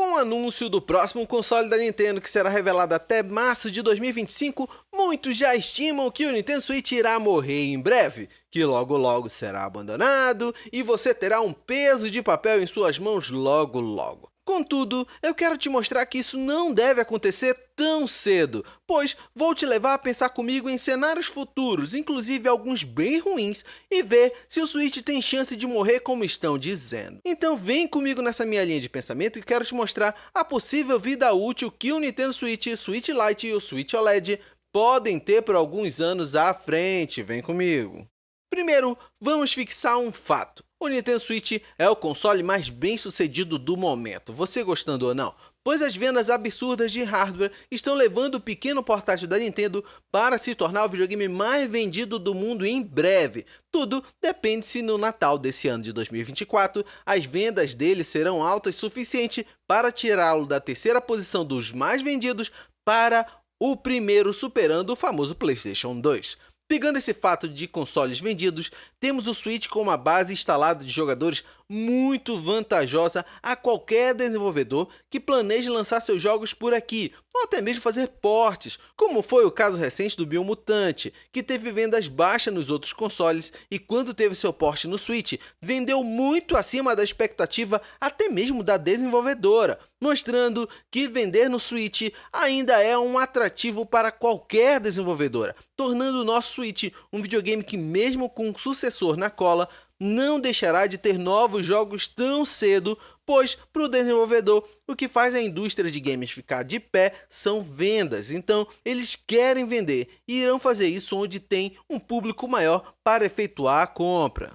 Com o anúncio do próximo console da Nintendo, que será revelado até março de 2025, muitos já estimam que o Nintendo Switch irá morrer em breve, que logo logo será abandonado e você terá um peso de papel em suas mãos logo logo. Contudo, eu quero te mostrar que isso não deve acontecer tão cedo, pois vou te levar a pensar comigo em cenários futuros, inclusive alguns bem ruins, e ver se o Switch tem chance de morrer como estão dizendo. Então vem comigo nessa minha linha de pensamento e quero te mostrar a possível vida útil que o Nintendo Switch, o Switch Lite e o Switch OLED podem ter por alguns anos à frente. Vem comigo! Primeiro, vamos fixar um fato. O Nintendo Switch é o console mais bem sucedido do momento, você gostando ou não, pois as vendas absurdas de hardware estão levando o pequeno portátil da Nintendo para se tornar o videogame mais vendido do mundo em breve. Tudo depende se no Natal desse ano de 2024 as vendas dele serão altas o suficiente para tirá-lo da terceira posição dos mais vendidos para o primeiro, superando o famoso PlayStation 2. Pegando esse fato de consoles vendidos, temos o Switch com uma base instalada de jogadores muito vantajosa a qualquer desenvolvedor que planeje lançar seus jogos por aqui, ou até mesmo fazer portes, como foi o caso recente do Biomutante, que teve vendas baixas nos outros consoles e quando teve seu porte no Switch, vendeu muito acima da expectativa até mesmo da desenvolvedora, mostrando que vender no Switch ainda é um atrativo para qualquer desenvolvedora, tornando o nosso Switch um videogame que, mesmo com um sucessor na cola, não deixará de ter novos jogos tão cedo, pois para o desenvolvedor o que faz a indústria de games ficar de pé são vendas, então eles querem vender e irão fazer isso onde tem um público maior para efetuar a compra.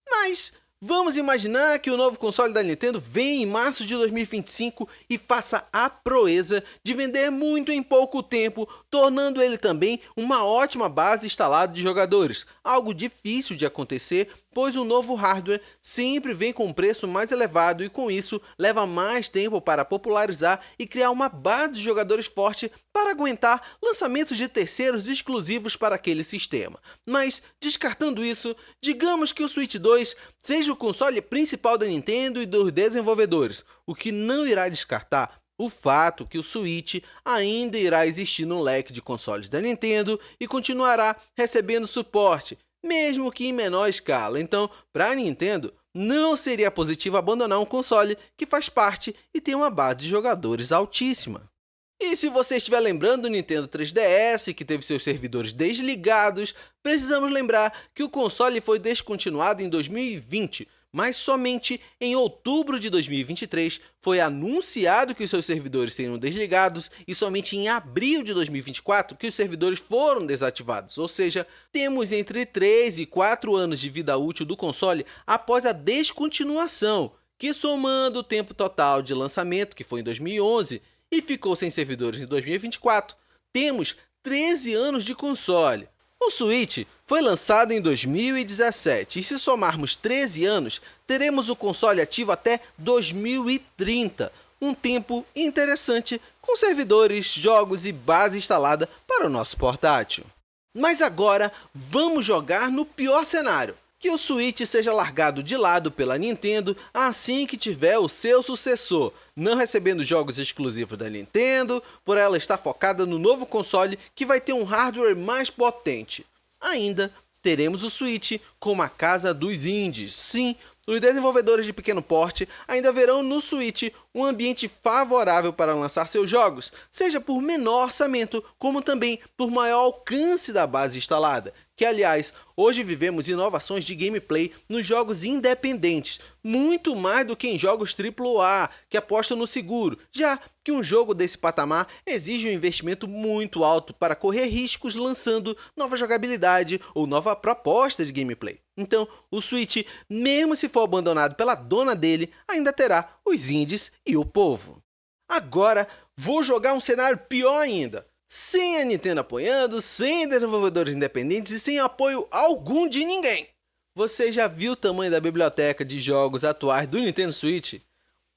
Mas vamos imaginar que o novo console da Nintendo venha em março de 2025 e faça a proeza de vender muito em pouco tempo, tornando ele também uma ótima base instalada de jogadores, algo difícil de acontecer, pois o novo hardware sempre vem com um preço mais elevado e com isso leva mais tempo para popularizar e criar uma base de jogadores forte para aguentar lançamentos de terceiros exclusivos para aquele sistema. Mas, descartando isso, digamos que o Switch 2 seja o console principal da Nintendo e dos desenvolvedores, o que não irá descartar o fato que o Switch ainda irá existir no leque de consoles da Nintendo e continuará recebendo suporte, mesmo que em menor escala. Então, para a Nintendo, não seria positivo abandonar um console que faz parte e tem uma base de jogadores altíssima. E se você estiver lembrando do Nintendo 3DS, que teve seus servidores desligados, precisamos lembrar que o console foi descontinuado em 2020, mas somente em outubro de 2023 foi anunciado que os seus servidores seriam desligados e somente em abril de 2024 que os servidores foram desativados, ou seja, temos entre 3 e 4 anos de vida útil do console após a descontinuação, que somando o tempo total de lançamento, que foi em 2011, e ficou sem servidores em 2024, temos 13 anos de console. O Switch foi lançado em 2017 e se somarmos 13 anos, teremos o console ativo até 2030, um tempo interessante com servidores, jogos e base instalada para o nosso portátil. Mas agora vamos jogar no pior cenário, que o Switch seja largado de lado pela Nintendo assim que tiver o seu sucessor, não recebendo jogos exclusivos da Nintendo, por ela estar focada no novo console que vai ter um hardware mais potente. Ainda teremos o Switch como a casa dos indies. Sim, os desenvolvedores de pequeno porte ainda verão no Switch um ambiente favorável para lançar seus jogos, seja por menor orçamento, como também por maior alcance da base instalada, que aliás, hoje vivemos inovações de gameplay nos jogos independentes, muito mais do que em jogos AAA, que apostam no seguro, já que um jogo desse patamar exige um investimento muito alto para correr riscos lançando nova jogabilidade ou nova proposta de gameplay. Então, o Switch, mesmo se for abandonado pela dona dele, ainda terá os indies e o povo. Agora, vou jogar um cenário pior ainda. Sem a Nintendo apoiando, sem desenvolvedores independentes e sem apoio algum de ninguém. Você já viu o tamanho da biblioteca de jogos atuais do Nintendo Switch?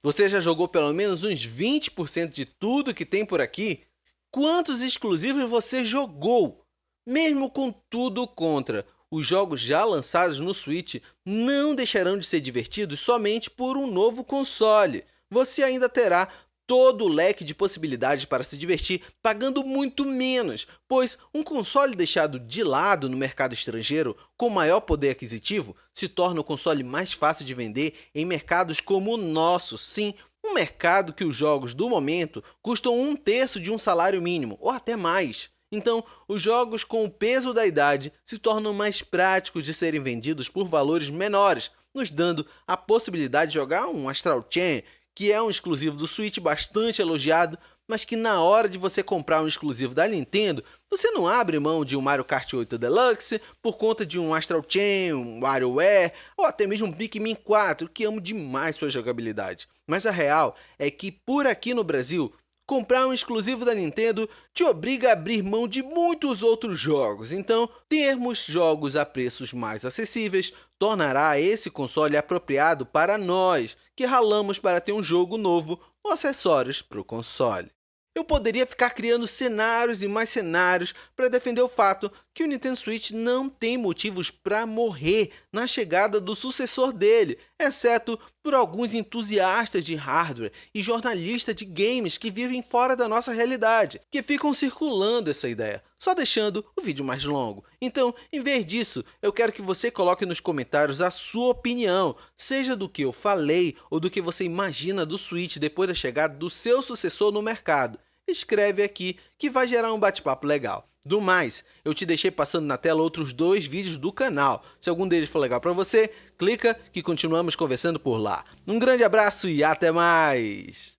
Você já jogou pelo menos uns 20% de tudo que tem por aqui? Quantos exclusivos você jogou? Mesmo com tudo contra, os jogos já lançados no Switch não deixarão de ser divertidos somente por um novo console. Você ainda terá todo o leque de possibilidades para se divertir pagando muito menos, pois um console deixado de lado no mercado estrangeiro com maior poder aquisitivo se torna o console mais fácil de vender em mercados como o nosso, sim, um mercado que os jogos do momento custam um terço de um salário mínimo, ou até mais. Então, os jogos com o peso da idade se tornam mais práticos de serem vendidos por valores menores, nos dando a possibilidade de jogar um Astral Chain, que é um exclusivo do Switch bastante elogiado, mas que na hora de você comprar um exclusivo da Nintendo, você não abre mão de um Mario Kart 8 Deluxe por conta de um Astral Chain, um WarioWare ou até mesmo um Pikmin 4, que amo demais sua jogabilidade. Mas a real é que por aqui no Brasil, comprar um exclusivo da Nintendo te obriga a abrir mão de muitos outros jogos, então termos jogos a preços mais acessíveis tornará esse console apropriado para nós, que ralamos para ter um jogo novo ou acessórios para o console. Eu poderia ficar criando cenários e mais cenários para defender o fato que o Nintendo Switch não tem motivos para morrer na chegada do sucessor dele, exceto por alguns entusiastas de hardware e jornalistas de games que vivem fora da nossa realidade, que ficam circulando essa ideia, só deixando o vídeo mais longo. Então, em vez disso, eu quero que você coloque nos comentários a sua opinião, seja do que eu falei ou do que você imagina do Switch depois da chegada do seu sucessor no mercado. Escreve aqui que vai gerar um bate-papo legal. Do mais, eu te deixei passando na tela outros 2 vídeos do canal. Se algum deles for legal para você, clica que continuamos conversando por lá. Um grande abraço e até mais!